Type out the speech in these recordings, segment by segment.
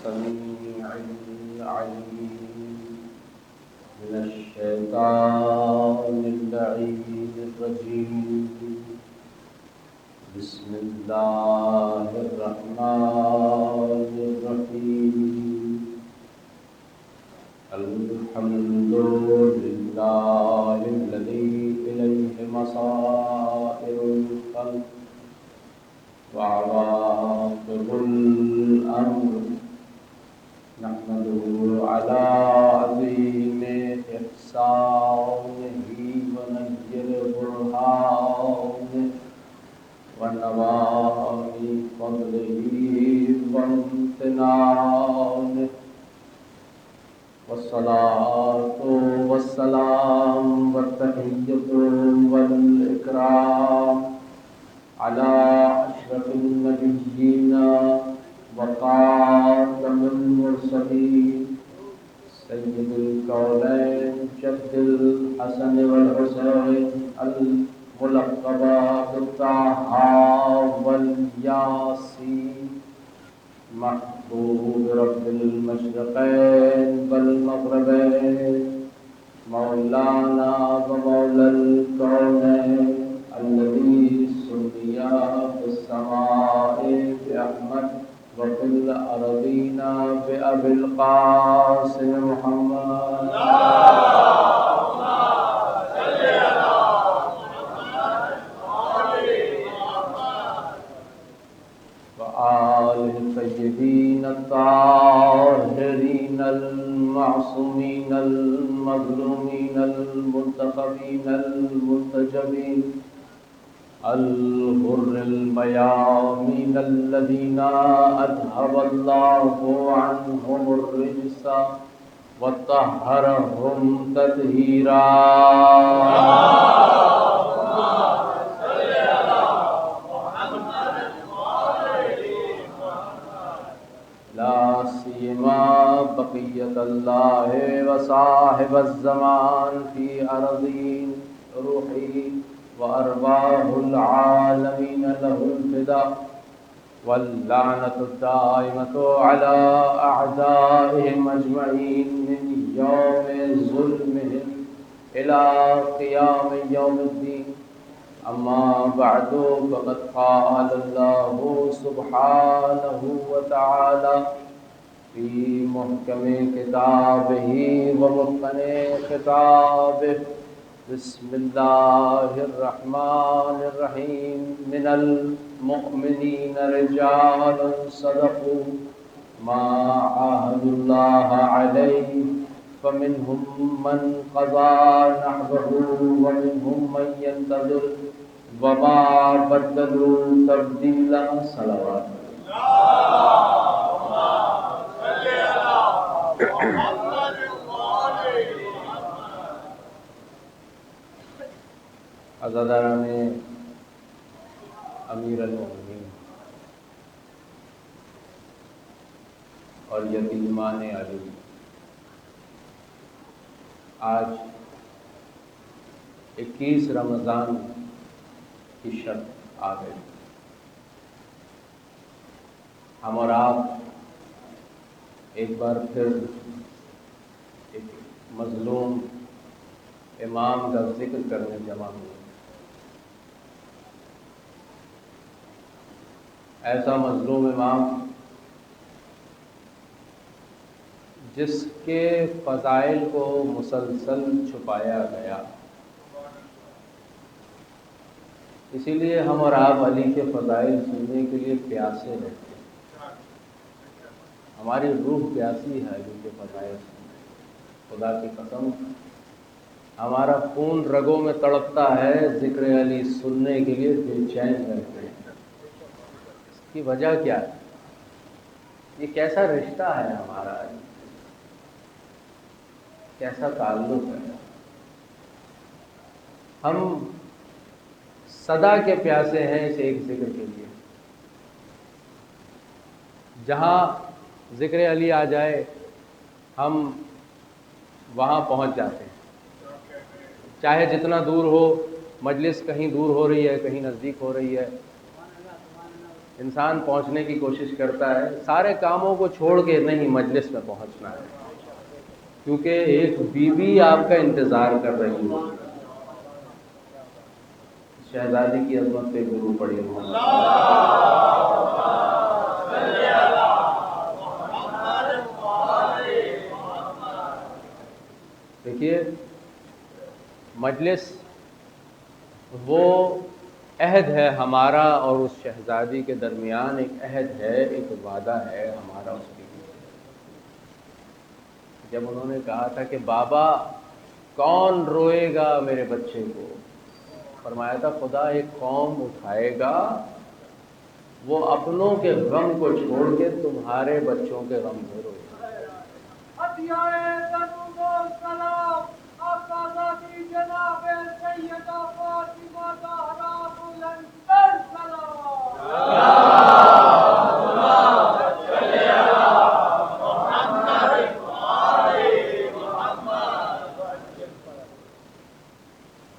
السميع العليم من الشيطان اللعين الرجيم. بسم الله الرحمن الرحيم. الحمد لله الذي إليه مصائر الخلق وعواقب الأمر. نحمده على عظيم إحسانه ونير برهانه ونوال فضله وامتنانه. والصلاة والسلام والتحية والإكرام على أشرف النبيين وخاتم المرسلين سيد الكونين جد الحسن والحسين الملقبا بالطه والياسين. محبوب رب المشرقين والمغربين مولانا ومولى الكونين الذي سمي في السماء بأحمد وفي الأرضين بأبي القاسم محمد. وآله الطيبين الطاهرين المعصومين المظلومين المنتخبين المنتجبين الغر الميامين الذين أذهب الله عنهم الرجس وطهرهم تطهيرا. لا سيما بقية الله وصاحب الزمان في أرضين روحي وأرواح العالمين له الفداء. واللعنة الدائمة على أعدائهم أجمعين من يوم ظلمهم إلى قيام يوم الدين. أما بعد فقد قال الله سبحانه وتعالى في محكم كتابه ومتقن خطابه. بسم الله الرحمن الرحيم. من المؤمنين رجال صدقوا ما عاهدوا الله عليه فمنهم من قضى نحبه ومنهم من ينتظر وما بدلوا تبديلا. صلوات عزاداران امیر المؤمنین اور یتیمان علی، آج 21 رمضان کی شب آ گئی. ہم اور آپ ایک بار پھر ایک مظلوم امام کا ذکر کرنے جمع ہوئے. ایسا مظلوم امام جس کے فضائل کو مسلسل چھپایا گیا. اسی لیے ہم اور آپ علی کے فضائل سننے کے لیے پیاسے رہتے ہیں. ہماری روح پیاسی ہے علی کے فضائل سننے. خدا کی قسم ہمارا خون رگوں میں تڑپتا ہے ذکر علی سننے کے لیے بے چین رہتے ہیں. اس کی وجہ کیا ہے؟ یہ کیسا رشتہ ہے ہمارا، کیسا تعلق ہے. ہم صدا کے پیاسے ہیں اس ایک ذکر کے لیے. جہاں ذکر علی آ جائے ہم وہاں پہنچ جاتے ہیں. چاہے جتنا دور ہو، مجلس کہیں دور ہو رہی ہے کہیں نزدیک ہو رہی ہے، انسان پہنچنے کی کوشش کرتا ہے، سارے کاموں کو چھوڑ کے نہیں مجلس میں پہنچنا ہے، کیونکہ ایک بیوی آپ کا انتظار کر رہی ہے۔ شہزادی کی عظمت پہ درود پڑھی۔ دیکھیے، مجلس وہ عہد ہے ہمارا اور اس شہزادی کے درمیان، ایک عہد ہے، ایک وعدہ ہے ہمارا اس کے لیے۔ جب انہوں نے کہا تھا کہ بابا کون روئے گا میرے بچے کو، فرمایا تھا خدا ایک قوم اٹھائے گا، وہ اپنوں کے غم کو چھوڑ کے تمہارے بچوں کے غم میں روئے گا۔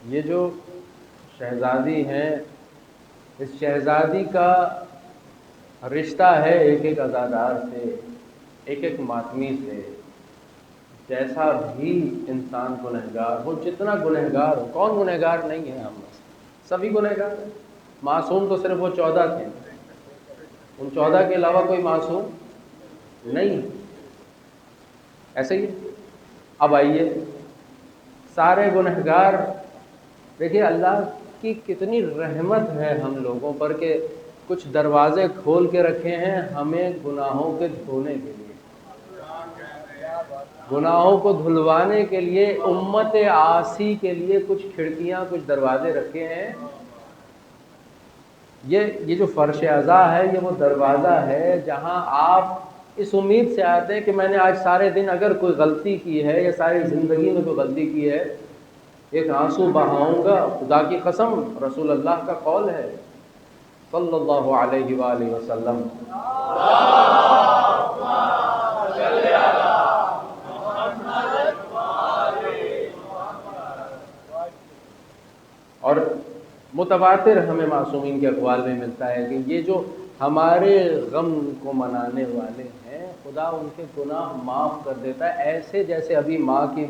یہ جو شہزادی ہیں، اس شہزادی کا رشتہ ہے ایک ایک عزادار سے، ایک ایک ماتمی سے۔ جیسا بھی انسان گنہگار ہو، جتنا گنہگار ہو، کون گنہگار نہیں ہے؟ ہم سبھی گنہگار ہیں۔ معصوم تو صرف وہ 14 تھے، ان 14 کے علاوہ کوئی معصوم نہیں۔ ایسے ہی اب آئیے، سارے گنہگار، دیکھیے اللہ کی کتنی رحمت ہے ہم لوگوں پر کہ کچھ دروازے کھول کے رکھے ہیں ہمیں گناہوں کے دھونے کے لیے، گناہوں کو دھلوانے کے لیے، امت عاصی کے لیے کچھ کھڑکیاں، کچھ دروازے رکھے ہیں۔ یہ جو فرش عزا ہے، یہ وہ دروازہ ہے جہاں آپ اس امید سے آتے ہیں کہ میں نے آج سارے دن اگر کوئی غلطی کی ہے یا ساری زندگی میں کوئی غلطی کی ہے، ایک آنسو بہاؤں گا۔ خدا کی قسم، رسول اللہ کا قول ہے صلی اللہ علیہ وآلہ وسلم، اور متواتر ہمیں معصومین کے اقوال میں ملتا ہے کہ یہ جو ہمارے غم کو منانے والے ہیں، خدا ان کے گناہ معاف کر دیتا ہے، ایسے جیسے ابھی ماں کی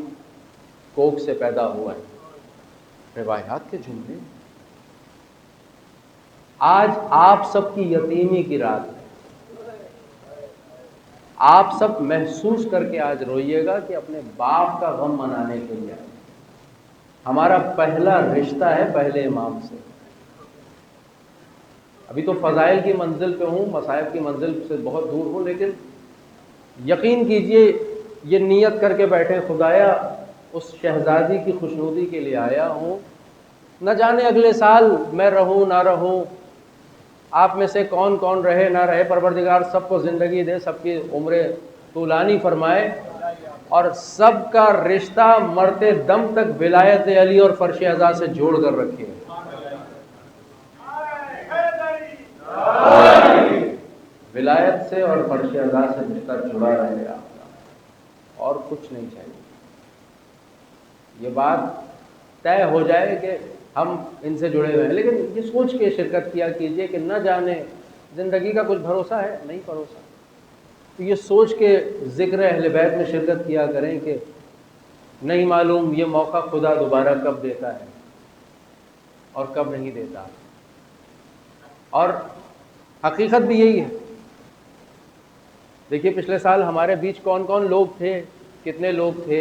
کوکھ سے پیدا ہوا ہے۔ روایات کے جملے۔ آج آپ سب کی یتیمی کی رات ہے، آپ سب محسوس کر کے آج روئیے گا کہ اپنے باپ کا غم منانے کے لیے ہمارا پہلا رشتہ ہے پہلے امام سے۔ ابھی تو فضائل کی منزل پہ ہوں، مصائب کی منزل سے بہت دور ہوں، لیکن یقین کیجئے یہ نیت کر کے بیٹھے، خدایا اس شہزادی کی خوشنودی کے لیے آیا ہوں، نہ جانے اگلے سال میں رہوں نہ رہوں، آپ میں سے کون کون رہے نہ رہے، پروردگار سب کو زندگی دے، سب کی عمریں طولانی فرمائے، اور سب کا رشتہ مرتے دم تک ولایت علی اور فرش عزا سے جوڑ کر رکھے۔ ولایت سے اور فرش عزا سے رشتہ جڑا رہے آپ کا، اور کچھ نہیں چاہیے۔ یہ بات طے ہو جائے کہ ہم ان سے جڑے ہوئے ہیں، لیکن یہ سوچ کے شرکت کیا کیجئے کہ نہ جانے زندگی کا کچھ بھروسہ ہے نہیں بھروسہ، تو یہ سوچ کے ذکر اہل بیت میں شرکت کیا کریں کہ نہیں معلوم یہ موقع خدا دوبارہ کب دیتا ہے اور کب نہیں دیتا۔ اور حقیقت بھی یہی ہے۔ دیکھیے پچھلے سال ہمارے بیچ کون کون لوگ تھے، کتنے لوگ تھے،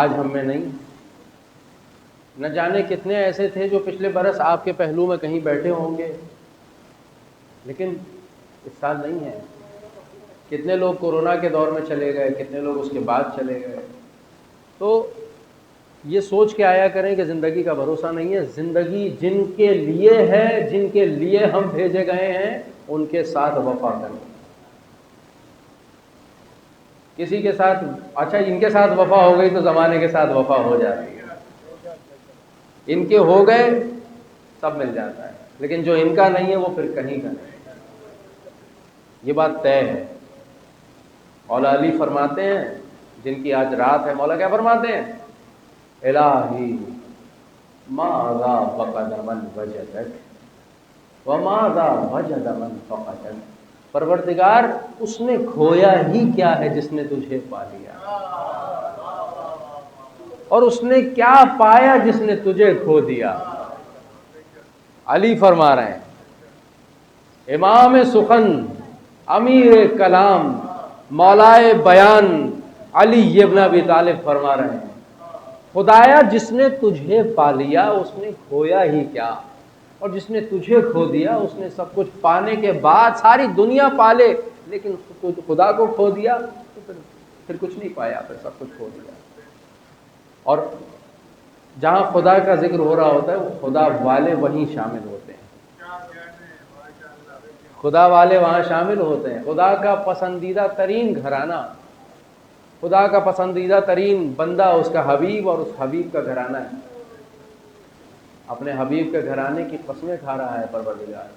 آج ہم میں نہیں۔ نہ جانے کتنے ایسے تھے جو پچھلے برس آپ کے پہلو میں کہیں بیٹھے ہوں گے، لیکن اس سال نہیں ہے۔ کتنے لوگ کورونا کے دور میں چلے گئے، کتنے لوگ اس کے بعد چلے گئے۔ تو یہ سوچ کے آیا کریں کہ زندگی کا بھروسہ نہیں ہے، زندگی جن کے لیے ہے، جن کے لیے ہم بھیجے گئے ہیں، ان کے ساتھ وفا کریں۔ کسی کے ساتھ، اچھا ان کے ساتھ وفا ہو گئی تو زمانے کے ساتھ وفا ہو جاتی ہے، ان کے ہو گئے سب مل جاتا ہے، لیکن جو ان کا نہیں ہے وہ پھر کہیں کا نہیں۔ یہ بات طے ہے۔ مولا علی فرماتے ہیں، جن کی آج رات ہے، مولا کیا فرماتے ہیں؟ الہی ماذا فقد من وجدک، وَمَاذَا وَجَدَ مَنْ فَقَدَ، پروردگار اس نے کھویا ہی کیا ہے جس نے تجھے پا لیا، اور اس نے کیا پایا جس نے تجھے کھو دیا۔ علی فرما رہے ہیں، امام سخن، امیر کلام، مولائے بیان علی ابن ابی طالب فرما رہے ہیں، خدایا جس نے تجھے پا لیا اس نے کھویا ہی کیا، اور جس نے تجھے کھو دیا اس نے سب کچھ پانے کے بعد ساری دنیا پالے لیکن خدا کو کھو دیا تو پھر کچھ نہیں پایا، پھر سب کچھ کھو دیا۔ اور جہاں خدا کا ذکر ہو رہا ہوتا ہے وہ خدا والے وہیں شامل ہوتے ہیں، خدا والے وہاں شامل ہوتے ہیں۔ خدا کا پسندیدہ ترین گھرانہ، خدا کا پسندیدہ ترین بندہ اس کا حبیب، اور اس حبیب کا گھرانہ ہے۔ اپنے حبیب کے گھرانے کی قسمیں کھا رہا ہے پروردگار۔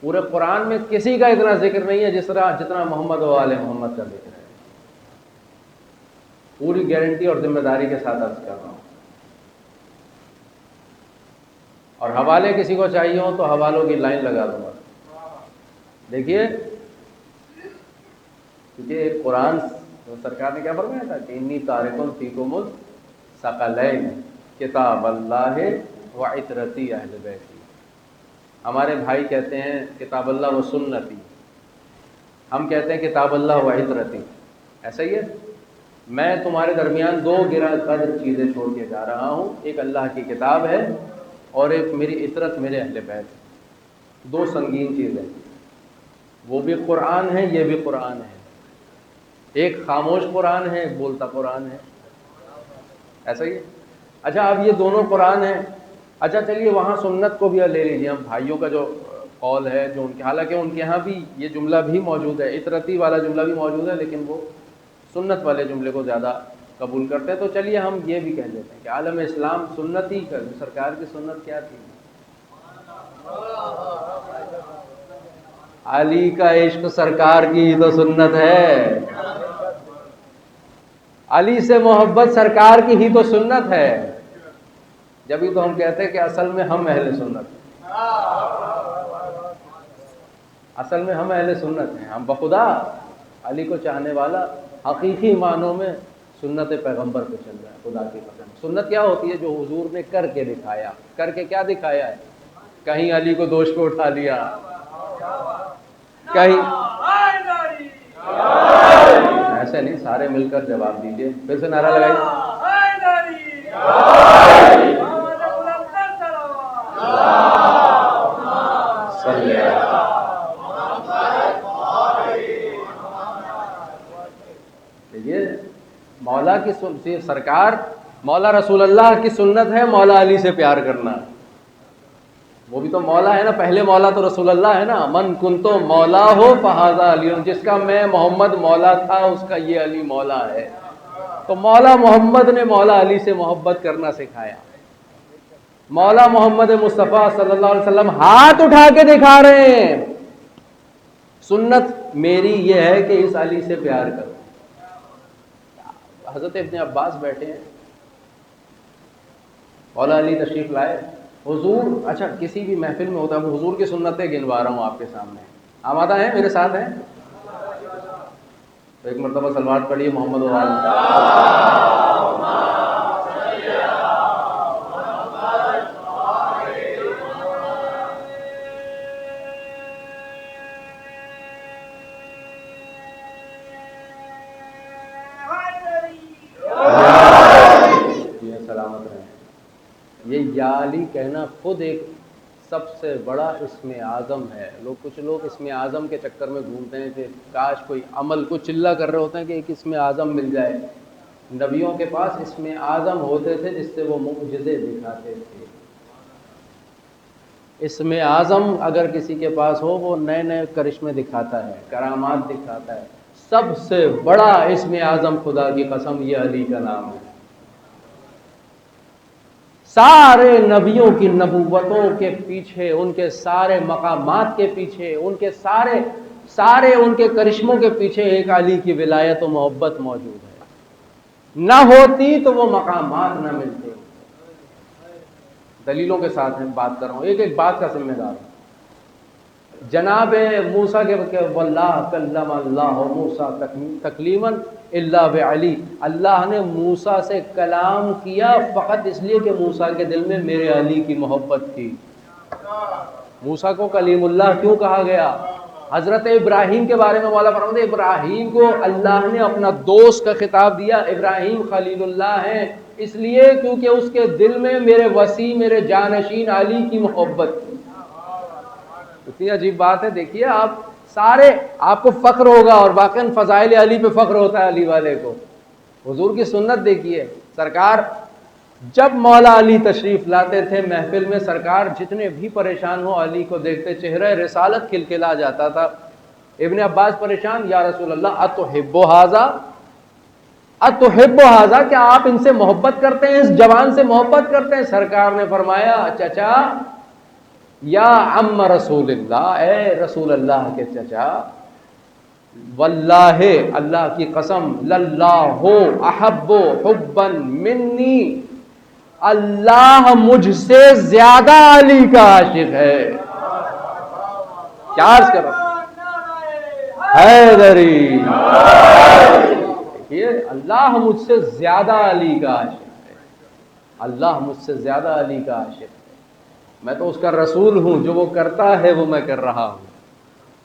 پورے قرآن میں کسی کا اتنا ذکر نہیں ہے جتنا محمد و آل محمد کا ذکر ہے۔ پوری گارنٹی اور ذمہ داری کے ساتھ عرض کر رہا ہوں۔ اور حوالے کسی کو چاہیے ہو تو حوالوں کی لائن لگا دوں گا۔ دیکھیے، کیونکہ قرآن سرکار نے کیا فرمایا تھا کہ انی تارکن فیکم الثقلین کتاب اللہ و عطرتی اہل بیتی۔ ہمارے بھائی کہتے ہیں کتاب اللہ و سنتی، ہم کہتے ہیں کتاب اللہ و عطرتی، ایسا ہی ہے۔ میں تمہارے درمیان دو گرہ قدر چیزیں چھوڑ کے جا رہا ہوں، ایک اللہ کی کتاب ہے اور ایک میری عطرت، میرے اہل بیت۔ دو سنگین چیزیں، وہ بھی قرآن ہے، یہ بھی قرآن ہے۔ ایک خاموش قرآن ہے، ایک بولتا قرآن ہے، ایسا ہی ہے۔ اچھا، اب یہ دونوں قرآن ہیں، اچھا چلیے وہاں سنت کو بھی لے لیجیے۔ ہم بھائیوں کا جو قول ہے، جو ان کے، حالانکہ ان کے ہاں بھی یہ جملہ بھی موجود ہے، عطرتی والا جملہ بھی موجود ہے، لیکن وہ سنت والے جملے کو زیادہ قبول کرتے ہیں۔ تو چلیے ہم یہ بھی کہہ لیتے ہیں کہ عالم اسلام سنتی کا، سرکار کی سنت کیا تھی؟ علی کا عشق سرکار کی ہی تو سنت ہے، علی سے محبت سرکار کی ہی تو سنت ہے۔ جبھی تو ہم کہتے ہیں کہ اصل میں ہم اہل سنت ہیں، اصل میں ہم اہل سنت ہیں۔ ہم بخدا علی کو چاہنے والا حقیقی معنوں میں سنت پیغمبر پہ چل رہا ہے۔ خدا کی قسم، سنت کیا ہوتی ہے؟ جو حضور نے کر کے دکھایا۔ کر کے کیا دکھایا ہے؟ کہیں علی کو دوش پہ اٹھا لیا، کہیں ایسے نہیں، سارے مل کر جواب دیجئے، پھر سے نعرہ لگائیے۔ دیکھیے، مولا کی سرکار، مولا رسول اللہ کی سنت ہے مولا علی سے پیار کرنا۔ وہ بھی تو مولا ہے نا، پہلے مولا تو رسول اللہ ہے نا۔ من کنتو مولا ہو فہذا علی، جس کا میں محمد مولا تھا اس کا یہ علی مولا ہے۔ تو مولا محمد نے مولا علی سے محبت کرنا سکھایا۔ مولا محمد مصطفیٰ صلی اللہ علیہ وسلم ہاتھ اٹھا کے دکھا رہے ہیں، سنت میری یہ ہے کہ اس علی سے پیار کرو۔ حضرت ابن عباس بیٹھے ہیں، مولا علی تشریف لائے، حضور، اچھا کسی بھی محفل میں ہوتا ہے، حضور کی سنتیں گنوا رہا ہوں آپ کے سامنے، آمادہ ہیں؟ میرے ساتھ ہیں؟ تو ایک مرتبہ صلوات پڑھیے محمد و آل۔ سلامت رہیں۔ یہ یا علی کہنا خود ایک سب سے بڑا اسم اعظم ہے۔ کچھ لوگ اسم اعظم کے چکر میں گھومتے ہیں کہ کاش کوئی عمل کو چلا کر رہے ہوتے ہیں کہ ایک اسم اعظم مل جائے۔ نبیوں کے پاس اسم اعظم ہوتے تھے جس سے وہ معجزے دکھاتے تھے۔ اسم اعظم اگر کسی کے پاس ہو وہ نئے نئے کرشمے دکھاتا ہے، کرامات دکھاتا ہے۔ سب سے بڑا اسم اعظم خدا کی قسم یہ علی کا نام ہے۔ سارے نبیوں کی نبوتوں کے پیچھے، ان کے سارے مقامات کے پیچھے، ان کے سارے ان کے کرشموں کے پیچھے ایک علی کی ولایت و محبت موجود ہے۔ نہ ہوتی تو وہ مقامات نہ ملتے۔ دلیلوں کے ساتھ میں بات کر رہا ہوں، ایک ایک بات کا ذمہ دار ہوں۔ جناب موسیٰ کے واللہ کلم اللہ موسیٰ تکلیما الا بعلی، اللہ نے موسیٰ سے کلام کیا فقط اس لیے کہ موسیٰ کے دل میں میرے علی کی محبت تھی۔ موسیٰ کو کلیم اللہ کیوں کہا گیا؟ حضرت ابراہیم کے بارے میں مولا فرماتے ہیں ابراہیم کو اللہ نے اپنا دوست کا خطاب دیا، ابراہیم خلیل اللہ ہیں اس لیے کیونکہ اس کے دل میں میرے وسیع میرے جانشین علی کی محبت تھی۔ اتنی عجیب بات ہے، دیکھیے آپ سارے آپ کو فخر ہوگا اور واقعاً فضائل علی پہ فخر ہوتا ہے علی والے کو۔ حضور کی سنت دیکھیے، سرکار جب مولا علی تشریف لاتے تھے محفل میں، سرکار جتنے بھی پریشان ہو علی کو دیکھتے چہرہ رسالت کھلکھلا جاتا تھا۔ ابن عباس پریشان، یا رسول اللہ اتحب ھذا، اتحب ھذا، کیا آپ ان سے محبت کرتے ہیں، اس جوان سے محبت کرتے ہیں؟ سرکار نے فرمایا چچا یا عم رسول اللہ، اے رسول اللہ کے چچا، واللہ اللہ کی قسم، للہ احب حبا منی، اللہ مجھ سے زیادہ علی کا عاشق ہے۔ کیا عرض کر رہا حیدری، دیکھیے اللہ مجھ سے زیادہ علی کا عاشق ہے، اللہ مجھ سے زیادہ علی کا عاشق ہے، میں تو اس کا رسول ہوں، جو وہ کرتا ہے وہ میں کر رہا ہوں۔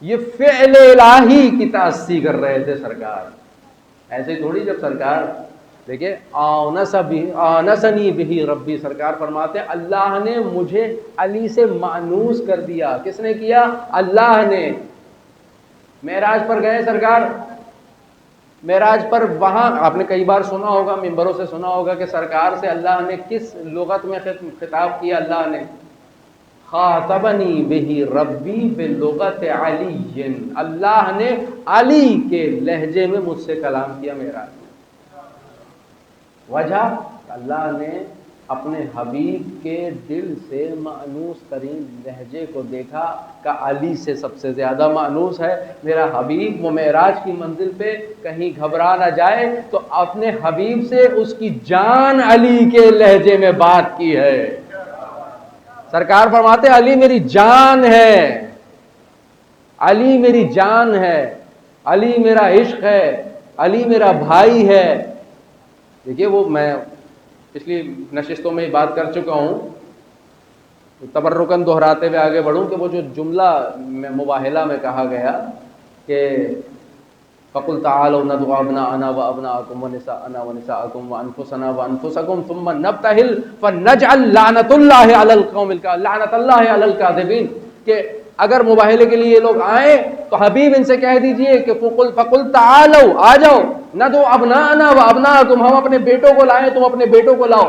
یہ فعل الہی کی تأسی کر رہے تھے سرکار، ایسے ہی تھوڑی۔ جب سرکار دیکھیں آنسنی بہی ربی، سرکار فرماتے ہیں اللہ نے مجھے علی سے مانوس کر دیا۔ کس نے کیا؟ اللہ نے۔ معراج پر گئے سرکار، معراج پر وہاں آپ نے کئی بار سنا ہوگا، ممبروں سے سنا ہوگا کہ سرکار سے اللہ نے کس لغت میں خطاب کیا؟ اللہ نے خاطبنی بہی ربی بلغت علی، اللہ نے علی کے لہجے میں مجھ سے کلام کیا معراج میں۔ وجہ اللہ نے اپنے حبیب کے دل سے مانوس ترین لہجے کو دیکھا کہ علی سے سب سے زیادہ مانوس ہے میرا حبیب۔ وہ معراج کی منزل پہ کہیں گھبرا نہ جائے تو اپنے حبیب سے اس کی جان علی کے لہجے میں بات کی ہے۔ سرکار فرماتے علی میری جان ہے، علی میری جان ہے، علی میرا عشق ہے، علی میرا بھائی ہے۔ دیکھیے وہ میں پچھلی نشستوں میں بات کر چکا ہوں، تبرکاً دہراتے ہوئے آگے بڑھوں کہ وہ جو جملہ مباہلہ میں کہا گیا کہ فَقُلْ تَعَالَوْا نَدْعُ أَبْنَاءَنَا وَأَبْنَاءَكُمْ وَنِسَاءَنَا وَنِسَاءَكُمْ وَأَنفُسَنَا وَأَنفُسَكُمْ ثُمَّ نَبْتَهِلْ فَنَجْعَلْ لَعْنَةَ اللَّهِ عَلَى الْقَوْمِ لَعْنَةَ اللَّهِ عَلَى الْكَاذِبِينَ، کہ اگر مباہلے کے لیے یہ لوگ آئیں تو حبیب ان سے کہہ دیجئے کہ فَقُلْ تَعَالَوْا، آ جاؤ، نَدْعُ أَبْنَاءَنَا وَأَبْنَاءَكُمْ، ہم اپنے بیٹوں کو لائیں تم اپنے بیٹوں کو لاؤ،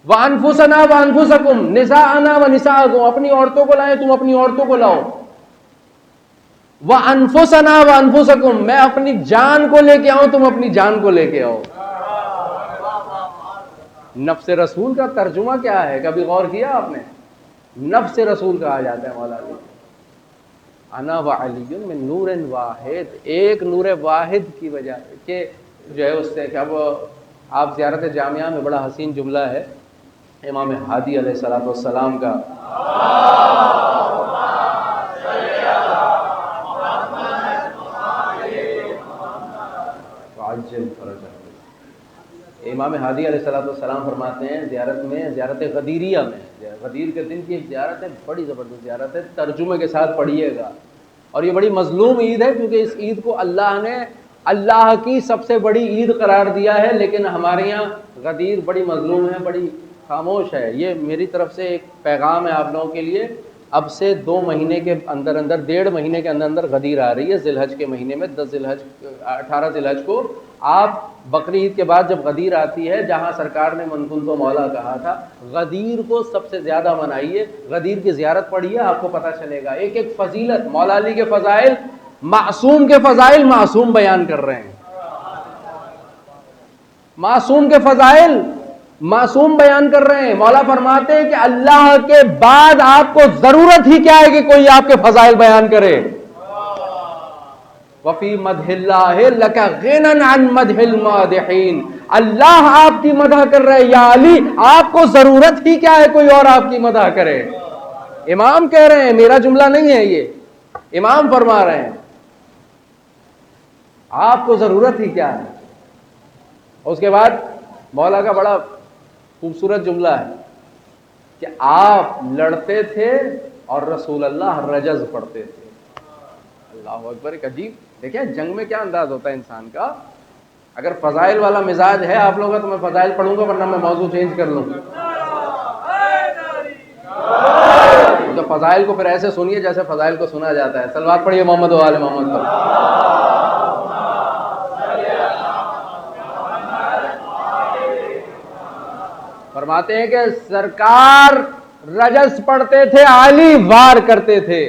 وَأَنفُسَنَا وَأَنفُسَكُمْ نِسَاءَنَا وَنِسَاءَكُمْ، اپنی عورتوں کو لائیں تم اپنی عورتوں کو لاؤ، وَأَنفُسَنَا وَأَنفُسَكُمْ، میں اپنی جان کو لے کے آؤں تم اپنی جان کو لے کے آؤ۔ نفس رسول کا ترجمہ کیا ہے؟ کبھی غور کیا آپ نے؟ نفس رسول کہا جاتا ہے مولا علی۔ انا وعلی من نور واحد، ایک نور واحد کی وجہ کہ جو ہے اس سے کہ اب آپ زیارت جامعہ میں بڑا حسین جملہ ہے امام ہادی علیہ السلام کا، امام ہادی علیہ السلام فرماتے ہیں زیارت میں، زیارت غدیریہ میں، غدیر کے دن کی ایک زیارت ہے، بڑی زبردست زیارت ہے، ترجمے کے ساتھ پڑھیے گا، اور یہ بڑی مظلوم عید ہے کیونکہ اس عید کو اللہ نے اللہ کی سب سے بڑی عید قرار دیا ہے، لیکن ہمارے یہاں غدیر بڑی مظلوم ہے، بڑی خاموش ہے۔ یہ میری طرف سے ایک پیغام ہے آپ لوگوں کے لیے، اب سے 2 مہینے کے اندر اندر، 1.5 مہینے کے اندر اندر غدیر آ رہی ہے ذی الحج کے مہینے میں، 18 ذی الحج کو آپ بقر عید کے بعد جب غدیر آتی ہے، جہاں سرکار نے من کنتُ مولا کہا تھا، غدیر کو سب سے زیادہ منائیے، غدیر کی زیارت پڑھیے، آپ کو پتہ چلے گا ایک ایک فضیلت، مولا علی کے فضائل، معصوم کے فضائل معصوم بیان کر رہے ہیں، معصوم کے فضائل معصوم بیان کر رہے ہیں۔ مولا فرماتے ہیں کہ اللہ کے بعد آپ کو ضرورت ہی کیا ہے کہ کوئی آپ کے فضائل بیان کرے۔ وفی مدح اللہ لک غنی عن مدح المادحین، اللہ آپ کی مدح کر رہے ہیں، یا علی آپ کو ضرورت ہی کیا ہے کوئی اور آپ کی مدح کرے۔ امام کہہ رہے ہیں، میرا جملہ نہیں ہے یہ، امام فرما رہے ہیں، آپ کو ضرورت ہی کیا ہے؟ اس کے بعد مولا کا بڑا خوبصورت جملہ ہے کہ آپ لڑتے تھے اور رسول اللہ رجز پڑھتے تھے۔ اللہ اکبر، ایک عجیب، دیکھیں جنگ میں کیا انداز ہوتا ہے انسان کا۔ اگر فضائل والا مزاج ہے آپ لوگوں کا تو میں فضائل پڑھوں گا، ورنہ میں موضوع چینج کر لوں۔ تو فضائل کو پھر ایسے سنیے جیسے فضائل کو سنا جاتا ہے۔ صلوات پڑھیے محمد و آل محمد پر۔ فرماتے ہیں کہ سرکار رجز پڑھتے تھے، علی وار کرتے تھے۔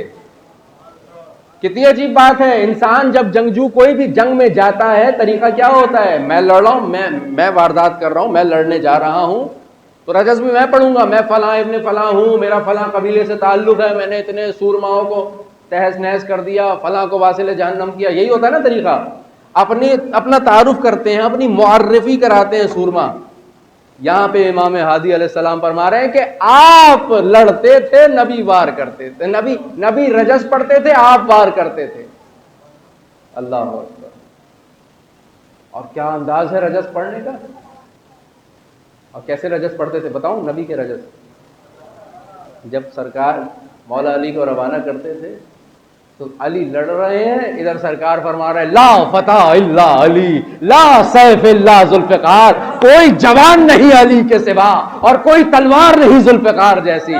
کتنی عجیب بات ہے، انسان جب جنگجو کوئی بھی جنگ میں جاتا ہے طریقہ کیا ہوتا ہے؟ میں لڑ رہا ہوں، میں واردات کر رہا ہوں، میں لڑنے جا رہا ہوں تو رجز بھی میں پڑھوں گا، میں فلاں ابن فلاں ہوں، میرا فلاں قبیلے سے تعلق ہے، میں نے اتنے سورماؤں کو تہس نہس کر دیا، فلاں کو واصل جہنم کیا۔ یہی ہوتا ہے نا طریقہ، اپنا تعارف کرتے ہیں، اپنی معرفی کراتے ہیں سورما۔ یہاں پہ امام ہادی علیہ السلام فرما رہے ہیں کہ آپ لڑتے تھے، نبی وار کرتے تھے، نبی رجز پڑھتے تھے، آپ وار کرتے تھے۔ اللہ اکبر! اور کیا انداز ہے رجز پڑھنے کا، اور کیسے رجز پڑھتے تھے بتاؤں؟ نبی کے رجز جب سرکار مولا علی کو روانہ کرتے تھے تو علی لڑ رہے ہیں، ادھر سرکار فرما رہے ہیں لا فتح الا علی، لا سیف الا ذوالفقار، کوئی جوان نہیں علی کے سوا اور کوئی تلوار نہیں ذوالفقار جیسی۔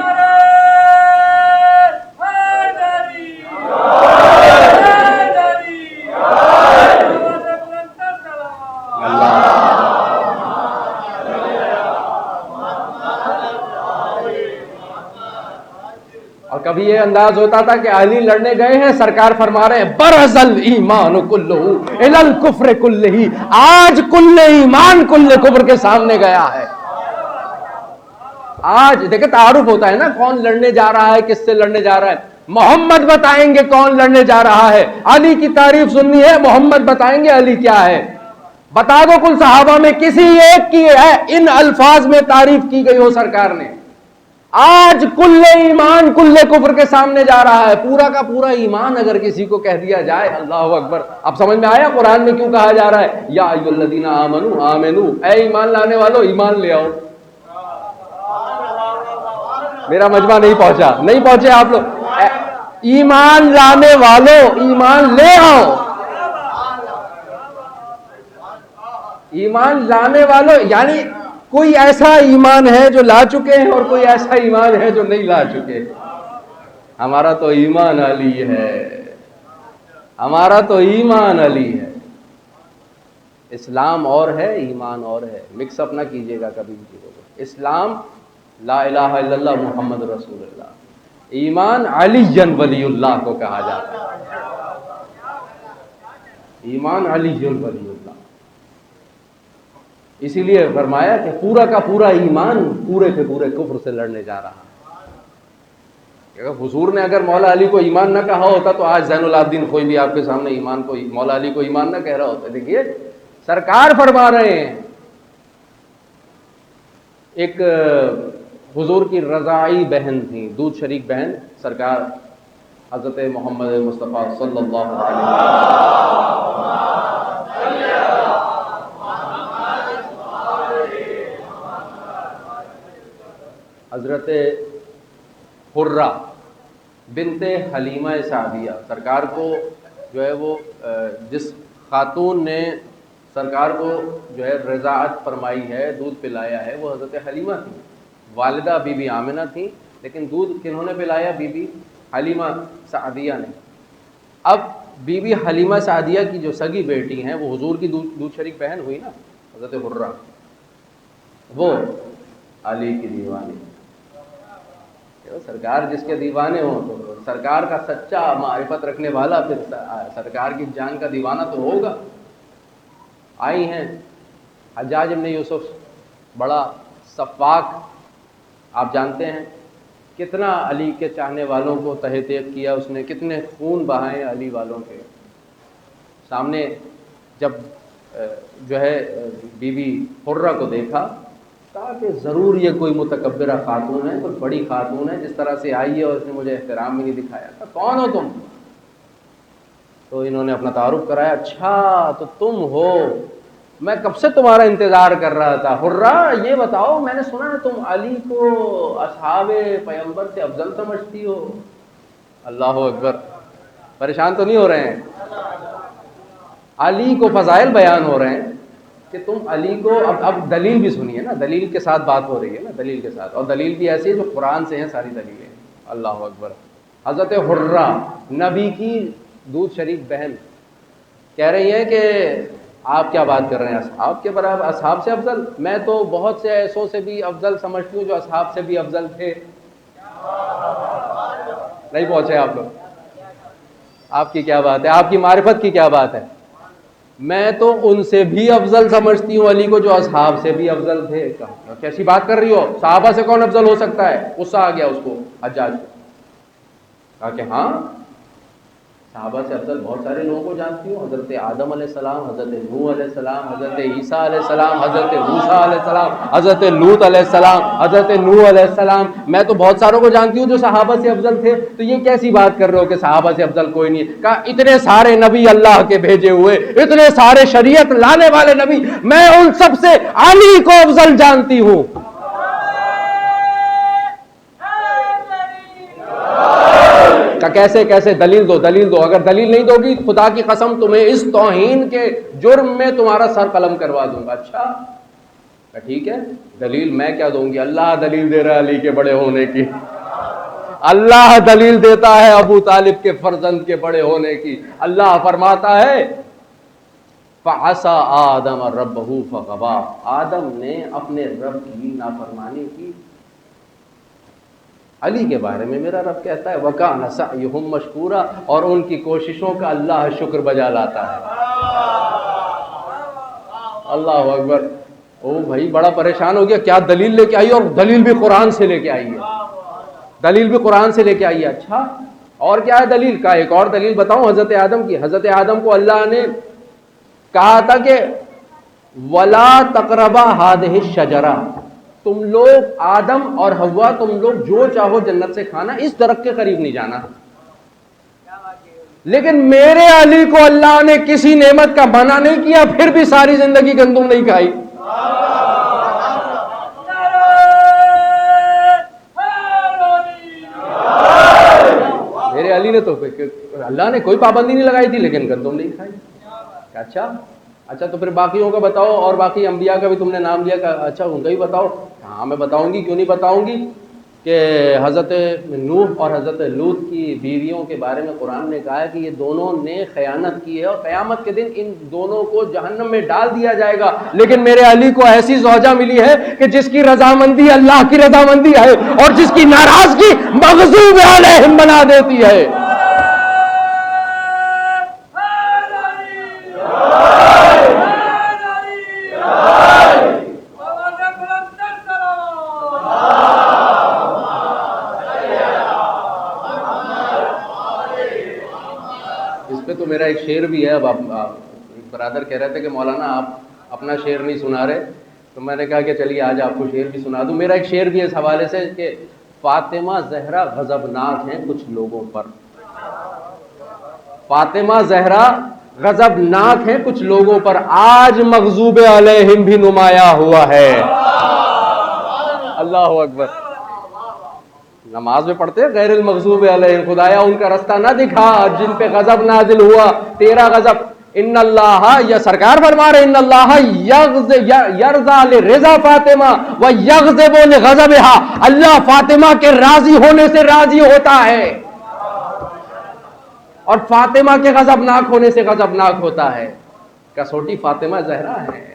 اور کبھی یہ انداز ہوتا تھا کہ علی لڑنے گئے ہیں، سرکار فرما رہے ہیں برز الایمان کلہ الی الکفر کلہ، آج کل ایمان کل کفر کے سامنے گیا ہے۔ آج دیکھیں تعارف ہوتا ہے نا، کون لڑنے جا رہا ہے، کس سے لڑنے جا رہا ہے۔ محمد بتائیں گے کون لڑنے جا رہا ہے، علی کی تعریف سننی ہے، محمد بتائیں گے علی کیا ہے۔ بتا دو کل صحابہ میں کسی ایک کی ہے ان الفاظ میں تعریف کی گئی ہو سرکار نے۔ آج کل ایمان کل کفر کے سامنے جا رہا ہے، پورا کا پورا ایمان اگر کسی کو کہہ دیا جائے، اللہ اکبر! اب سمجھ میں آیا قرآن میں کیوں کہا جا رہا ہے یا ایھا الذین آمنوا آمنو، اے ایمان لانے والو ایمان لے آؤ۔ میرا مجمع نہیں پہنچے آپ لوگ، ایمان لانے والو ایمان لے آؤ۔ ایمان لانے والو یعنی کوئی ایسا ایمان ہے جو لا چکے ہیں اور کوئی ایسا ایمان ہے جو نہیں لا چکے۔ ہمارا تو ایمان علی ہے، ہمارا تو ایمان علی ہے۔ اسلام اور ہے، ایمان اور ہے، مکس اپ نہ کیجیے گا کبھی بھی چیزوں کو۔ اسلام لا الہ الا اللہ محمد رسول اللہ، ایمان علی ولی اللہ کو کہا جاتا ہے، ایمان علی ولی اللہ۔ اسی لیے فرمایا کہ پورا کا پورا ایمان پورے کے پورے کفر سے لڑنے جا رہا ہے۔ حضور نے اگر مولا علی کو ایمان نہ کہا ہوتا تو آج زین العابدین کوئی بھی آپ کے سامنے ایمان کو، مولا علی کو ایمان نہ کہہ رہا ہوتا۔ دیکھیے سرکار فرما رہے ہیں، ایک حضور کی رضاعی بہن تھی، دودھ شریک بہن، سرکار حضرت محمد مصطفیٰ صلی اللہ علیہ وسلم، حضرت حرہ بنت حلیمہ سعدیہ، سرکار کو جو ہے وہ جس خاتون نے سرکار کو جو ہے رضاعت فرمائی ہے، دودھ پلایا ہے، وہ حضرت حلیمہ تھی۔ والدہ بی بی آمنہ تھی، لیکن دودھ کنہوں نے پلایا؟ بی بی حلیمہ سعدیہ نے۔ اب بی بی حلیمہ سعدیہ کی جو سگی بیٹی ہیں وہ حضور کی دودھ شریک بہن ہوئی نا، حضرت حرہ، وہ علی کی دیوانی۔ سرکار جس کے دیوانے ہوں تو سرکار کا سچا معرفت رکھنے والا پھر سرکار کی جان کا دیوانہ تو ہوگا۔ آئی ہیں حجاج ابن یوسف، بڑا سفاک، آپ جانتے ہیں کتنا علی کے چاہنے والوں کو تہ طیب کیا اس نے، کتنے خون بہائے علی والوں کے سامنے۔ جب جو ہے بی بی حرہ کو دیکھا کہا کہ ضرور یہ کوئی متکبرہ خاتون ہے، کوئی بڑی خاتون ہے، جس طرح سے آئی ہے اور اس نے مجھے احترام بھی نہیں دکھایا تھا، کون ہو تم؟ تو انہوں نے اپنا تعارف کرایا، اچھا تو تم ہو، میں کب سے تمہارا انتظار کر رہا تھا، حرہ یہ بتاؤ، میں نے سنا ہے تم علی کو اصحاب پیغمبر سے افضل سمجھتی ہو۔ اللہ اکبر، پریشان تو نہیں ہو رہے ہیں؟ علی کو فضائل بیان ہو رہے ہیں کہ تم علی کو، اب دلیل بھی سنیے نا، دلیل کے ساتھ بات ہو رہی ہے نا، دلیل کے ساتھ، اور دلیل بھی ایسی ہے جو قرآن سے ہیں ساری دلیلیں۔ اللہ اکبر۔ حضرت حرہ نبی کی دودھ شریف بہن کہہ رہی ہیں کہ آپ کیا بات کر رہے ہیں، اصحاب کے برابر، اصحاب سے افضل؟ میں تو بہت سے ایسوں سے بھی افضل سمجھتی ہوں جو اصحاب سے بھی افضل تھے۔ نہیں پہنچے آپ لوگ؟ آپ کی کیا بات ہے، آپ کی معرفت کی کیا بات ہے؟ میں تو ان سے بھی افضل سمجھتی ہوں علی کو جو اصحاب سے بھی افضل تھے۔ کیسی بات کر رہی ہو، صحابہ سے کون افضل ہو سکتا ہے؟ غصہ آ گیا اس کو حجاج کو، کہا کہ ہاں صحابہ سے افضل بہت سارے لوگوں کو جانتی ہوں، حضرت آدم علیہ السلام، حضرت نوح علیہ السلام، حضرت عیسیٰ علیہ السلام، حضرت موسیٰ علیہ السلام، حضرت لوط علیہ السلام، حضرت نوح علیہ السلام، میں تو بہت ساروں کو جانتی ہوں جو صحابہ سے افضل تھے۔ تو یہ کیسی بات کر رہے ہو کہ صحابہ سے افضل کوئی نہیں؟ کہا اتنے سارے نبی اللہ کے بھیجے ہوئے، اتنے سارے شریعت لانے والے نبی، میں ان سب سے علی کو افضل جانتی ہوں۔ کیسے کیسے؟ دلیل دو، دلیل دو، اگر دلیل نہیں دو گی خدا کی قسم تمہیں اس توہین کے جرم میں تمہارا سر قلم کروا دوں گا۔ اچھا ٹھیک ہے، دلیل میں کیا دوں گی؟ اللہ دلیل دے رہا ہے علی کے بڑے ہونے کی، اللہ دلیل دیتا ہے ابو طالب کے فرزند کے بڑے ہونے کی۔ اللہ فرماتا ہے فَعَصَىٰ آدَمَ رَبَّهُ فَغَوَىٰ، آدم نے اپنے رب کی نافرمانی کی۔ علی کے بارے میں میرا رب کہتا ہے وَكَانَ سَعْيُهُمْ مَشْكُورًا، اور ان کی کوششوں کا اللہ شکر بجا لاتا ہے۔ اللہ اکبر۔ او بھائی بڑا پریشان ہو گیا، کیا دلیل لے کے آئی، اور دلیل بھی قرآن سے لے کے آئی ہے، دلیل بھی قرآن سے لے کے آئی ہے۔ اچھا اور کیا ہے دلیل؟ کا ایک اور دلیل بتاؤں حضرت آدم کی۔ حضرت آدم کو اللہ نے کہا تھا کہ وَلَا تَقْرَبَا هَٰذِهِ الشَّجَرَةَ، تم لوگ آدم اور حوا تم لوگ جو چاہو جنت سے کھانا، اس درخت کے قریب نہیں جانا۔ لیکن میرے علی کو اللہ نے کسی نعمت کا منع نہیں کیا، پھر بھی ساری زندگی گندم نہیں کھائی۔ میرے علی نے تو، اللہ نے کوئی پابندی نہیں لگائی تھی لیکن گندم نہیں کھائی۔ اچھا تو پھر باقیوں کا بتاؤ، اور باقی انبیاء کا بھی تم نے نام لیا، اچھا ان کا بھی بتاؤ۔ ہاں میں بتاؤں گی، کیوں نہیں بتاؤں گی، کہ حضرت نوح اور حضرت لوط کی بیویوں کے بارے میں قرآن نے کہا ہے کہ یہ دونوں نے خیانت کی ہے، اور قیامت کے دن ان دونوں کو جہنم میں ڈال دیا جائے گا، لیکن میرے علی کو ایسی زوجہ ملی ہے کہ جس کی رضامندی اللہ کی رضامندی ہے، اور جس کی ناراضگی مغضوب علیہم بنا دیتی ہے۔ تو میرا ایک شعر بھی ہے، اب برادر کہہ رہے تھے کہ مولانا آپ اپنا شعر نہیں سنا رہے، تو میں نے کہا کہ چلیے آج آپ کو شعر بھی سنا دوں۔ میرا ایک شعر بھی اس حوالے سے کہ فاطمہ زہرا غضبناک ہیں کچھ لوگوں پر، فاطمہ زہرا غضبناک ہیں کچھ لوگوں پر، آج مغضوب علیہم بھی نمایاں ہوا ہے۔ اللہ اکبر۔ نماز میں پڑھتے ہیں غیر المغضوب علیہم، خدایا ان کا رستہ نہ دکھا جن پہ غضب نازل ہوا، تیرا غضب۔ ان اللہ، یا سرکار فرما رہے ان اللہ یرضا لرضا فاطمہ و یغضب لغضبها، اللہ فاطمہ کے راضی ہونے سے راضی ہوتا ہے اور فاطمہ کے غضبناک ہونے سے غضبناک ہوتا ہے۔ کسوٹی فاطمہ زہرا ہے،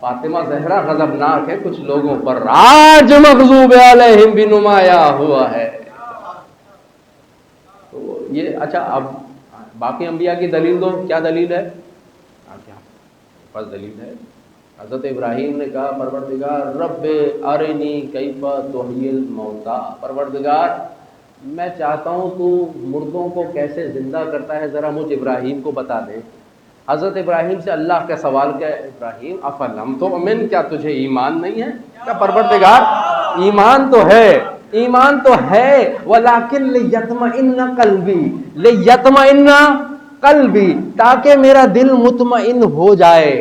فاطمہ زہرا غضبناک ہے کچھ لوگوں پر، آج مغضوب علیہم بھی نمایاں ہوا ہے۔ تو یہ اچھا، اب باقی انبیاء کی دلیل دو، کیا دلیل ہے؟ بس دلیل ہے، حضرت ابراہیم نے کہا پروردگار رب ارنی کیف تحیی الموتیٰ، پروردگار میں چاہتا ہوں تو مردوں کو کیسے زندہ کرتا ہے، ذرا مجھ ابراہیم کو بتا دے۔ حضرت ابراہیم سے اللہ کا سوال کیا ہے، ابراہیم افلم تؤمن، کیا تجھے ایمان نہیں ہے؟ کیا پروردگار ایمان تو ہے، ایمان تو ہے، ولیکن لیطمئن قلبی، لیطمئن قلبی، تاکہ میرا دل مطمئن ہو جائے،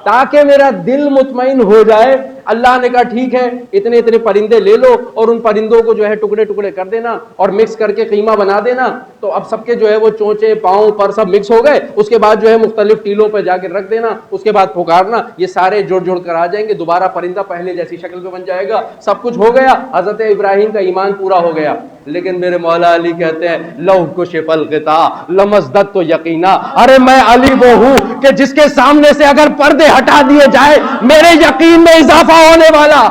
تاکہ میرا دل مطمئن ہو جائے۔ اللہ نے کہا ٹھیک ہے، اتنے اتنے پرندے لے لو اور ان پرندوں کو جو ہے ٹکڑے ٹکڑے کر دینا اور مکس کر کے قیمہ بنا دینا۔ تو اب سب کے جو ہے وہ چونچے پاؤں پر سب مکس ہو گئے، اس کے بعد جو ہے مختلف ٹیلوں پہ جا کے رکھ دینا، اس کے بعد پکارنا، یہ سارے جڑ جڑ کر آ جائیں گے، دوبارہ پرندہ پہلے جیسی شکل میں بن جائے گا، سب کچھ ہو گیا، حضرت ابراہیم کا ایمان پورا ہو گیا۔ لیکن میرے مولا علی کہتے ہیں لو کشف الغطاء لمزددت یقینا، ارے میں علی وہ ہوں کہ جس کے سامنے سے اگر پردے ہٹا دیے جائے میرے یقین میں اضافہ ہونے والا۔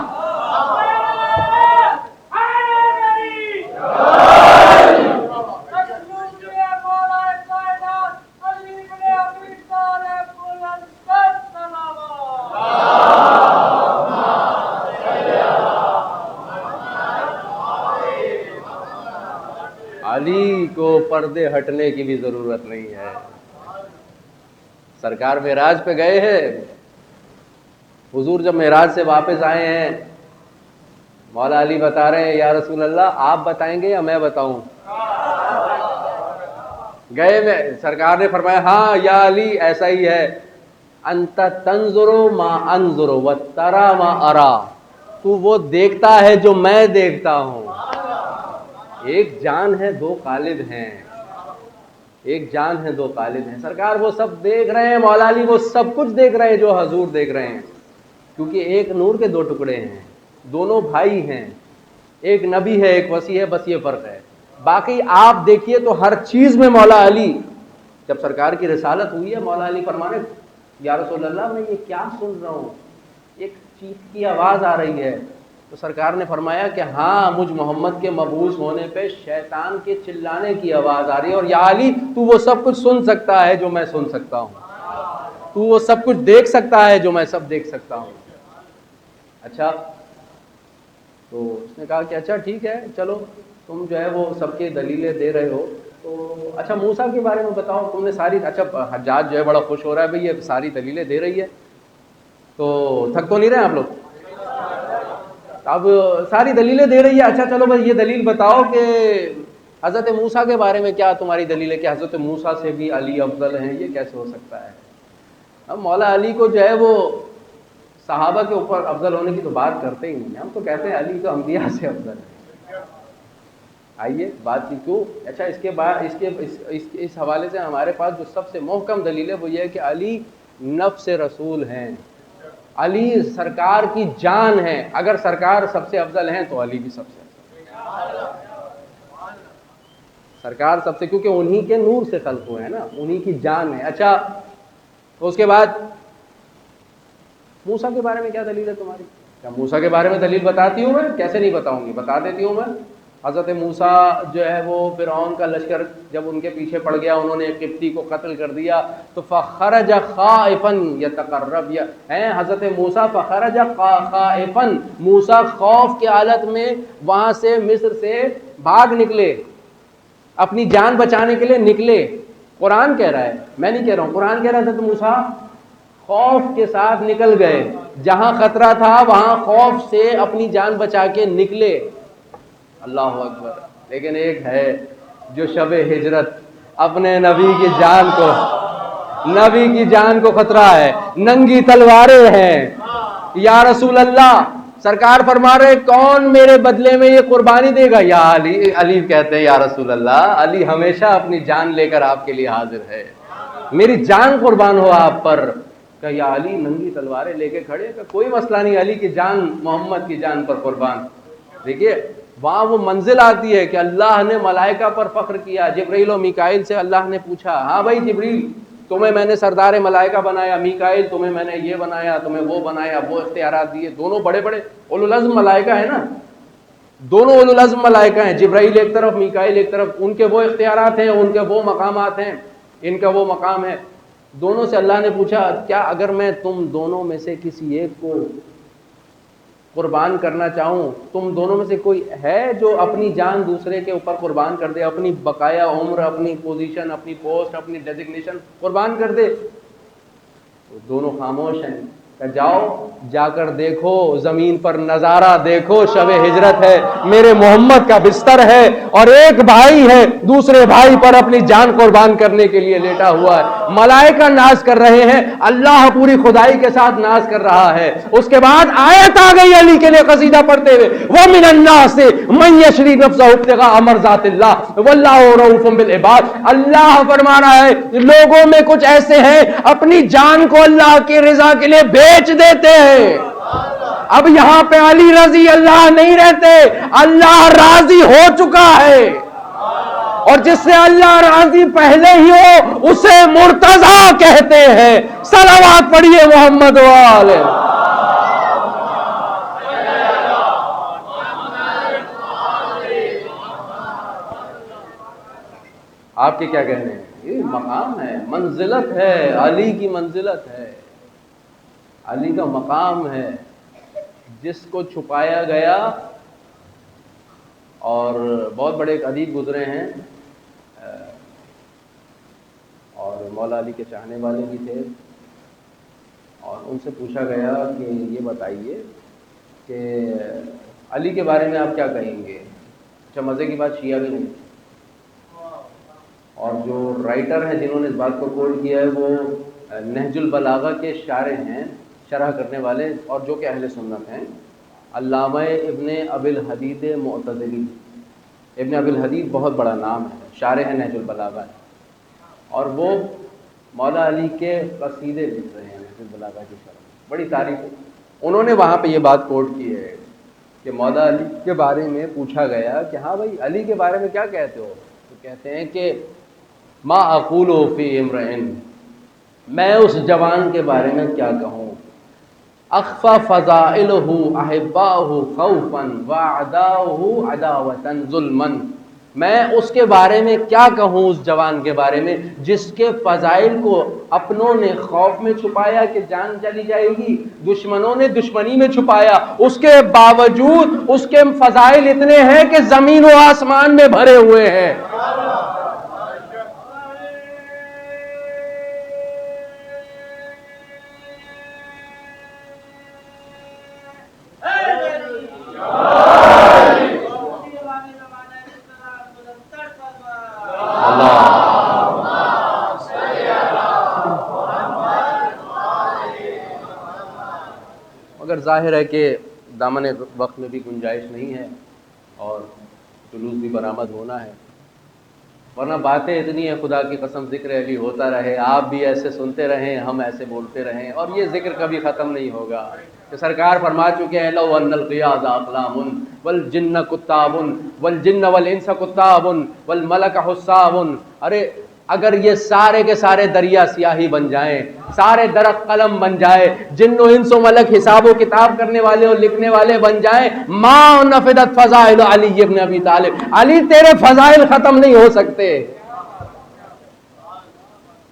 علی کو پردے ہٹنے کی بھی ضرورت نہیں ہے۔ سرکار معراج پہ گئے ہیں، حضور جب معراج سے واپس آئے ہیں، مولا علی بتا رہے ہیں یا رسول اللہ آپ بتائیں گے یا میں بتاؤں؟ گئے میں سرکار نے فرمایا ہاں یا علی ایسا ہی ہے، انت تنظر ما انظر وترى ما ارى، تو وہ دیکھتا ہے جو میں دیکھتا ہوں۔ ایک جان ہے دو قالب ہیں، ایک جان ہے دو قالب ہیں۔ سرکار وہ سب دیکھ رہے ہیں، مولا علی وہ سب کچھ دیکھ رہے ہیں جو حضور دیکھ رہے ہیں، کیونکہ ایک نور کے دو ٹکڑے ہیں، دونوں بھائی ہیں، ایک نبی ہے ایک وصی ہے، بس یہ فرق ہے۔ باقی آپ دیکھیے تو ہر چیز میں مولا علی، جب سرکار کی رسالت ہوئی ہے مولا علی فرمانے یا رسول اللہ میں یہ کیا سن رہا ہوں، ایک چیخ کی آواز آ رہی ہے، تو سرکار نے فرمایا کہ ہاں مجھ محمد کے مبعوث ہونے پہ شیطان کے چلانے کی آواز آ رہی ہے، اور یا علی تو وہ سب کچھ سن سکتا ہے جو میں سن سکتا ہوں، تو وہ سب کچھ دیکھ سکتا ہے جو میں سب دیکھ سکتا ہوں۔ اچھا، تو اس نے کہا کہ اچھا ٹھیک ہے چلو تم جو ہے وہ سب کے دلیلیں دے رہے ہو، تو اچھا موسیٰ کے بارے میں بتاؤ، تم نے ساری، اچھا حجاج جو ہے بڑا خوش ہو رہا ہے بھئی یہ ساری دلیلیں دے رہی ہے، تو تھک تو نہیں رہے آپ لوگ؟ اب ساری دلیلیں دے رہی ہے، اچھا چلو بھائی یہ دلیل بتاؤ کہ حضرت موسیٰ کے بارے میں کیا تمہاری دلیل ہے کہ حضرت موسیٰ سے بھی علی افضل ہیں، یہ کیسے ہو سکتا ہے؟ اب مولا علی کو جو ہے وہ صحابہ کے اوپر افضل ہونے کی تو بات کرتے ہی نہیں، ہم تو کہتے ہیں علی تو انبیاء سے افضل ہے۔ آئیے بات کی کیوں، اچھا اس کے بعد اس حوالے سے ہمارے پاس جو سب سے محکم دلیل ہے وہ یہ ہے کہ علی نفس رسول ہیں، علی سرکار کی جان ہے، اگر سرکار سب سے افضل ہیں تو علی بھی سب سے افضل، سرکار سب سے، کیونکہ انہی کے نور سے خلق ہوئے ہیں نا، انہی کی جان ہے۔ اچھا تو اس کے بعد موسیٰ کے بارے میں کیا دلیل ہے تمہاری؟ کیا موسیٰ کے بارے میں دلیل بتاتی ہوں میں؟ کیسے نہیں بتاؤں گی، بتا دیتی ہوں میں۔ حضرت موسیٰ جو ہے وہ فرعون کا لشکر جب ان کے پیچھے پڑ گیا، انہوں نے قبطی کو قتل کر دیا، تو فخرج خائفا یتقرب، حضرت موسیٰ فخرج خائفا، موسیٰ خوف کی حالت میں وہاں سے مصر سے بھاگ نکلے، اپنی جان بچانے کے لیے نکلے۔ قرآن کہہ رہا ہے، میں نہیں کہہ رہا ہوں، قرآن کہہ رہا ہے حضرت موسیٰ خوف کے ساتھ نکل گئے، جہاں خطرہ تھا وہاں خوف سے اپنی جان بچا کے نکلے۔ اللہ اکبر۔ لیکن ایک ہے جو شب ہجرت اپنے نبی کی جان کو خطرہ ہے، ننگی تلواریں ہیں، یا رسول اللہ سرکار فرما رہے کون میرے بدلے میں یہ قربانی دے گا؟ یا علی، علی کہتے ہیں یا رسول اللہ علی ہمیشہ اپنی جان لے کر آپ کے لیے حاضر ہے، میری جان قربان ہو آپ پر۔ کہ یا علی ننگی تلواریں لے کے کھڑے، کہ کوئی مسئلہ نہیں، علی کی جان محمد کی جان پر قربان۔ دیکھیے وہاں وہ منزل آتی ہے کہ اللہ نے ملائکہ پر فخر کیا، جبرائیل و میکائیل سے اللہ نے پوچھا ہاں بھائی جبریل تمہیں میں نے سردار ملائکہ بنایا، میکائیل تمہیں میں نے یہ بنایا، تمہیں وہ بنایا، وہ اختیارات دیے، دونوں بڑے بڑے اولو العزم ملائکہ ہیں نا، دونوں اولو العزم ملائکہ ہیں، جبرائیل ایک طرف میکائیل ایک طرف، ان کے وہ اختیارات ہیں، ان کے وہ مقامات ہیں، ان کا وہ مقام ہے۔ دونوں سے اللہ نے پوچھا کیا اگر میں تم دونوں میں سے کسی ایک کو قربان کرنا چاہوں، تم دونوں میں سے کوئی ہے جو اپنی جان دوسرے کے اوپر قربان کر دے، اپنی بقایا عمر، اپنی پوزیشن، اپنی پوسٹ، اپنی ڈیزگنیشن قربان کر دے؟ تو دونوں خاموش ہیں کہ جاؤ جا کر دیکھو، زمین پر نظارہ دیکھو، شب ہجرت ہے، میرے محمد کا بستر ہے اور ایک بھائی ہے دوسرے بھائی پر اپنی جان قربان کرنے کے لیے لیٹا ہوا ہے، ملائکہ ناز کر رہے ہیں، اللہ پوری خدائی کے ساتھ ناز کر رہا ہے۔ اس کے بعد آیت آ گئی علی کے لیے قصیدہ پڑھتے ہوئے، وَمِنَ النَّاسِ مَن يَشْرِي نَفْسَهُ ابْتِغَاءَ مَرْضَاتِ اللَّهِ وَاللَّهُ رَءُوفٌ بِالْعِبَادِ۔ اللہ فرما رہا ہے لوگوں میں کچھ ایسے ہیں اپنی جان کو اللہ کی رضا کے لیے بیچ دیتے ہیں۔ اب یہاں پہ علی رضی اللہ نہیں رہتے، اللہ راضی ہو چکا ہے، اور جس سے اللہ راضی پہلے ہی ہو اسے مرتضی کہتے ہیں۔ صلوات پڑھیے محمد والے۔ آپ کے کیا کہنے ہیں؟ یہ مقام ہے، منزلت ہے، علی کی منزلت ہے، علی کا مقام ہے، جس کو چھپایا گیا۔ اور بہت بڑے ایک ادیب گزرے ہیں اور مولا علی کے چاہنے والے بھی تھے، اور ان سے پوچھا گیا کہ یہ بتائیے کہ علی کے بارے میں آپ کیا کہیں گے؟ اچھا مزے کی بات، شیعہ بھی نہیں، اور جو رائٹر ہیں جنہوں نے اس بات کو کوٹ کیا ہے وہ نہج البلاغہ کے شارح ہیں، شرح کرنے والے، اور جو کہ اہل سنت ہیں، علامہ ابن ابی الحدید معتزلی۔ ابن ابی الحدید بہت بڑا نام ہے، شارح ہے نہج البلاغہ، اور وہ مولا علی کے قصیدے لکھ رہے ہیں نہج البلاغہ کی شرح، بڑی تعریف ہے۔ انہوں نے وہاں پہ یہ بات کوٹ کی ہے کہ مولا علی کے بارے میں پوچھا گیا کہ ہاں بھائی علی کے بارے میں کیا کہتے ہو؟ تو کہتے ہیں کہ ما اقول فی امرئ، میں اس جوان کے بارے میں کیا کہوں، اخفى فضائلہ احباہ خوفا واعداؤہ عداوۃ ظلما، میں اس کے بارے میں کیا کہوں، اس جوان کے بارے میں جس کے فضائل کو اپنوں نے خوف میں چھپایا کہ جان چلی جائے گی، دشمنوں نے دشمنی میں چھپایا، اس کے باوجود اس کے فضائل اتنے ہیں کہ زمین و آسمان میں بھرے ہوئے ہیں۔ مگر ظاہر ہے کہ دامن وقت میں بھی گنجائش نہیں ہے اور جلوس بھی برآمد ہونا ہے، ورنہ باتیں اتنی ہیں، خدا کی قسم ذکر علی ہوتا رہے، آپ بھی ایسے سنتے رہیں، ہم ایسے بولتے رہیں، اور یہ ذکر کبھی ختم نہیں ہوگا۔ کہ سرکار فرما چکے ہیں لو ان القیاد اقلام والجن کتاب والجن والانس کتاب والملک حساب، ارے اگر یہ سارے کے سارے دریا سیاہی بن جائیں، سارے درخت قلم بن جائے، جن و انس و ملک حساب و کتاب کرنے والے اور لکھنے والے بن جائیں، ما نفدت فضائل علی ابن ابی طالب، علی تیرے فضائل ختم نہیں ہو سکتے،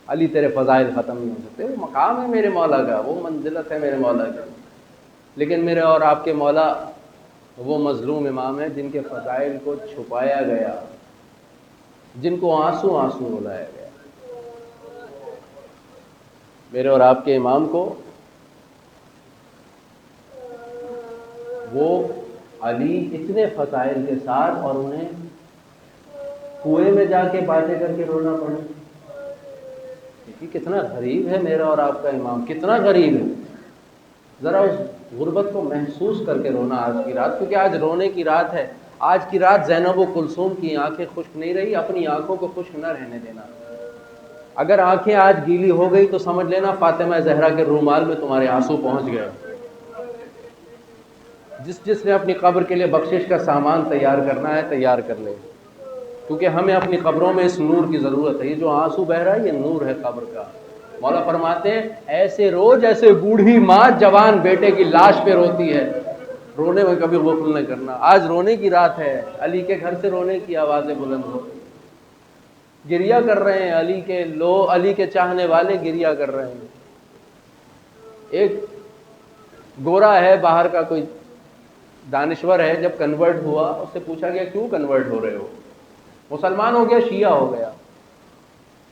علی تیرے فضائل ختم نہیں ہو سکتے۔ وہ مقام ہے میرے مولا کا، وہ منزلت ہے میرے مولا کی، لیکن میرے اور آپ کے مولا وہ مظلوم امام ہیں جن کے فضائل کو چھپایا گیا، جن کو آنسو آنسو رلایا گیا۔ میرے اور آپ کے امام کو وہ علی اتنے فضائل کے ساتھ، اور انہیں کنویں میں جا کے باتیں کر کے رونا پڑا، کتنا غریب ہے میرا اور آپ کا امام، کتنا غریب ہے۔ ذرا اس غربت کو محسوس کر کے رونا آج کی رات، کیونکہ آج رونے کی رات ہے، آج کی رات زینب و کلثوم کی آنکھیں خشک نہیں رہی، اپنی آنکھوں کو خشک نہ رہنے دینا۔ اگر آنکھیں آج گیلی ہو گئی تو سمجھ لینا فاطمہ زہرا کے رومال میں تمہارے آنسو پہنچ گئے۔ جس نے اپنی قبر کے لیے بخشش کا سامان تیار کرنا ہے تیار کر لے، کیونکہ ہمیں اپنی قبروں میں اس نور کی ضرورت ہے۔ یہ جو آنسو بہ رہا ہے یہ نور ہے قبر کا۔ مولا فرماتے ہیں ایسے رو جیسے بوڑھی ماں جوان بیٹے کی لاش پہ روتی ہے، رونے میں کبھی غفل نہ کرنا۔ آج رونے کی رات ہے، علی کے گھر سے رونے کی آوازیں بلند ہو، گریہ کر رہے ہیں علی کے لوگ، علی کے چاہنے والے گریہ کر رہے ہیں۔ ایک گورا ہے باہر کا کوئی دانشور ہے، جب کنورٹ ہوا اس سے پوچھا گیا کیوں کنورٹ ہو رہے ہو؟ مسلمان ہو گیا، شیعہ ہو گیا،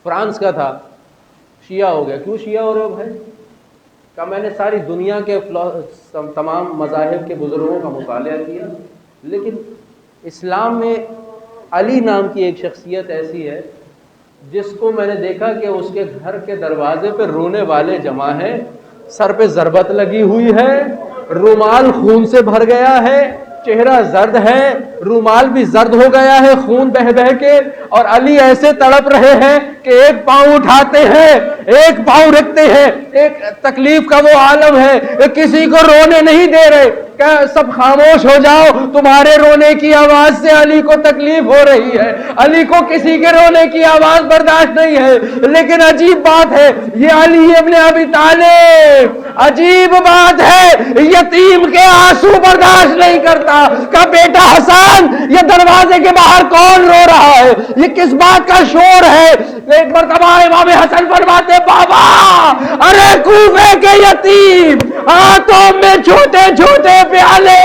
فرانس کا تھا، شیعہ ہو گیا، کیوں شیعہ ہو رہے ہو بھائی؟ کہ میں نے ساری دنیا کے تمام مذاہب کے بزرگوں کا مطالعہ کیا، لیکن اسلام میں علی نام کی ایک شخصیت ایسی ہے جس کو میں نے دیکھا کہ اس کے گھر کے دروازے پہ رونے والے جمع ہیں، سر پہ ضربت لگی ہوئی ہے، رومال خون سے بھر گیا ہے، چہرہ زرد ہے، رومال بھی زرد ہو گیا ہے خون بہہ بہہ کے، اور علی ایسے تڑپ رہے ہیں کہ ایک پاؤں اٹھاتے ہیں، ایک پاؤں رکھتے ہیں، ایک تکلیف کا وہ عالم ہے، کسی کو رونے نہیں دے رہے کہ سب خاموش ہو جاؤ، تمہارے رونے کی آواز سے علی کو تکلیف ہو رہی ہے، علی کو کسی کے رونے کی آواز برداشت نہیں ہے۔ لیکن عجیب بات ہے، یہ علی ابن ابی طالب، عجیب بات ہے، یتیم کے آنسو برداشت نہیں کرتا کہ بیٹا حسن یہ دروازے کے باہر کون رو رہا ہے، یہ کس بات کا شور ہے؟ ایک مرتبہ امام حسن فرماتے بابا ارے کوفے کے یتیم ہاتھوں میں چھوٹے چھوٹے پیالے،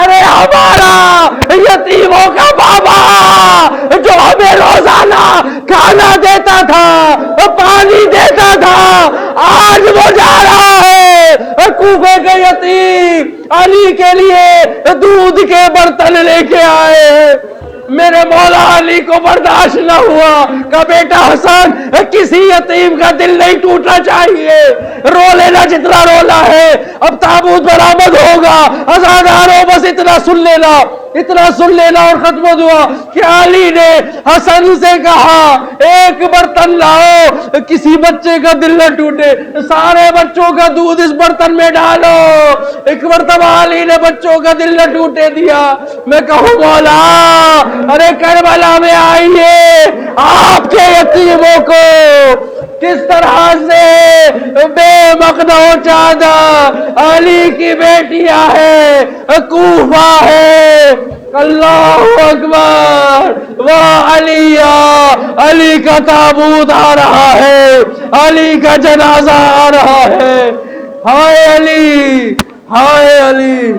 ارے ہمارا یتیموں کا بابا جو ہمیں روزانہ کھانا دیتا تھا، پانی دیتا تھا، آج وہ جا رہا ہے کوفے کے یتیم علی کے لیے دودھ کے برتن لے کے آئے ہیں۔ میرے مولا علی کو برداشت نہ ہوا کہ بیٹا حسن کسی یتیم کا دل نہیں ٹوٹنا چاہیے، رو لینا جتنا رونا ہے، اب تابوت برآمد ہوگا، ازاداروں بس اتنا سن لینا، اتنا سن لینا اور ختم ہوا کہ علی نے حسن سے کہا ایک برتن لاؤ، کسی بچے کا دل نہ ٹوٹے، سارے بچوں کا دودھ اس برتن میں ڈالو۔ ایک مرتبہ علی نے بچوں کا دل نہ ٹوٹے دیا۔ میں کہوں مولا ارے کربلا میں آئیے، آپ کے یتیموں کو کس طرح سے بے مقدہ چادہ علی کی بیٹیاں ہے، کوفہ ہے، اللہ اکبر، واہ علی، علی کا تابوت آ رہا ہے، علی کا جنازہ آ رہا ہے، ہائے علی، ہائے علی۔